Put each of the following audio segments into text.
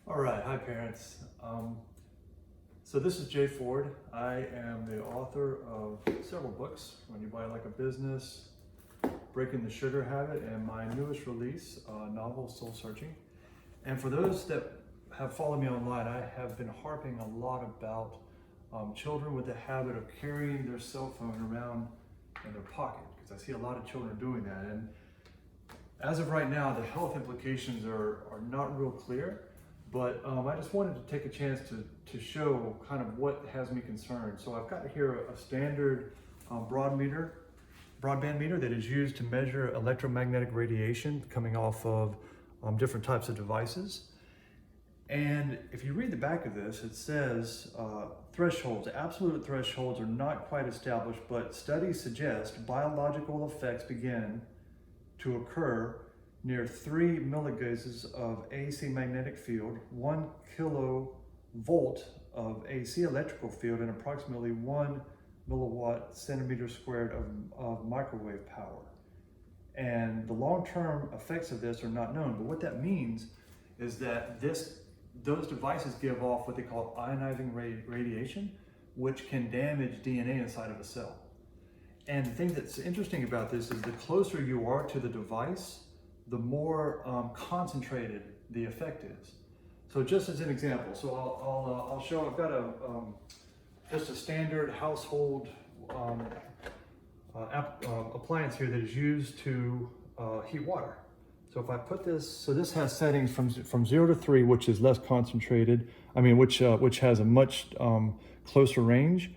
All right, hi parents. So this is Jay Ford. I am the author of several books, When You Buy Like a Business, Breaking the Sugar Habit, and my newest release, novel, Soul Searching. And for those that have followed me online, I have been harping a lot about children with the habit of carrying their cell phone around in their pocket, because I see a lot of children doing that. And as of right now, the health implications are not real clear. But I just wanted to take a chance to show kind of what has me concerned. So I've got here a standard broadband meter that is used to measure electromagnetic radiation coming off of different types of devices. And if you read the back of this, it says thresholds, absolute thresholds are not quite established, but studies suggest biological effects begin to occur near 3 milligauges of AC magnetic field, 1 kilovolt of AC electrical field, and approximately 1 milliwatt centimeter squared of microwave power. And the long-term effects of this are not known, but what that means is that those devices give off what they call ionizing radiation, which can damage DNA inside of a cell. And the thing that's interesting about this is the closer you are to the device, the more concentrated the effect is. So just as an example, so I'll show, I've got just a standard household appliance here that is used to heat water. So if I put this, so this has settings from 0 to 3, which is less concentrated, which has a much closer range,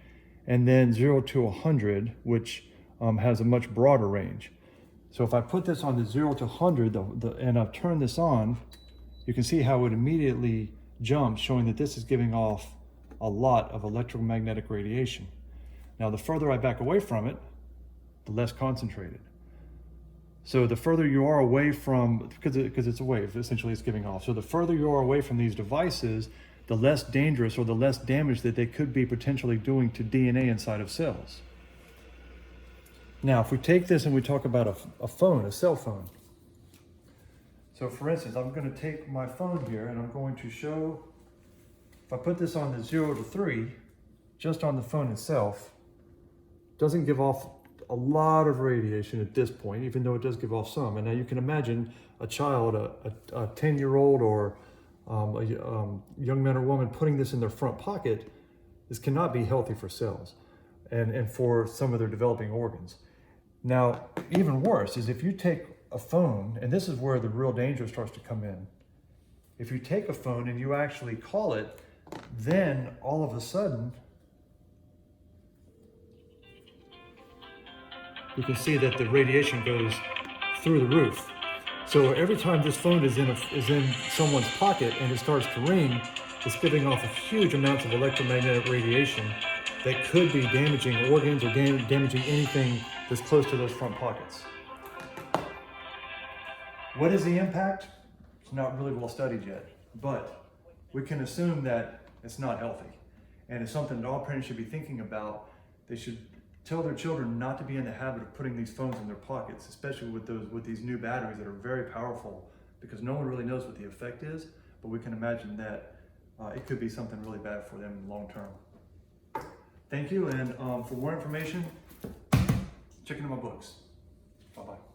and then 0 to 100, which has a much broader range. So if I put this on the 0 to 100 and I've turned this on, you can see how it immediately jumps, showing that this is giving off a lot of electromagnetic radiation. Now, the further I back away from it, the less concentrated. So the further you are away from, because it's a wave, essentially it's giving off. So the further you are away from these devices, the less dangerous or the less damage that they could be potentially doing to DNA inside of cells. Now, if we take this and we talk about a phone, a cell phone. So for instance, I'm going to take my phone here and I'm going to show, if I put this on the 0 to 3, just on the phone itself, doesn't give off a lot of radiation at this point, even though it does give off some. And now you can imagine a child, a 10-year-old or a young man or woman putting this in their front pocket. This cannot be healthy for cells and for some of their developing organs. Now, even worse is if you take a phone, and this is where the real danger starts to come in. If you take a phone and you actually call it, then all of a sudden, you can see that the radiation goes through the roof. So every time this phone is in someone's pocket and it starts to ring, it's giving off a huge amounts of electromagnetic radiation that could be damaging organs or damaging anything that's close to those front pockets. What is the impact? It's not really well studied yet, but we can assume that it's not healthy. And it's something that all parents should be thinking about. They should tell their children not to be in the habit of putting these phones in their pockets, especially with these new batteries that are very powerful, because no one really knows what the effect is, but we can imagine that it could be something really bad for them in the long term. Thank you, and for more information, check into my books. Bye-bye.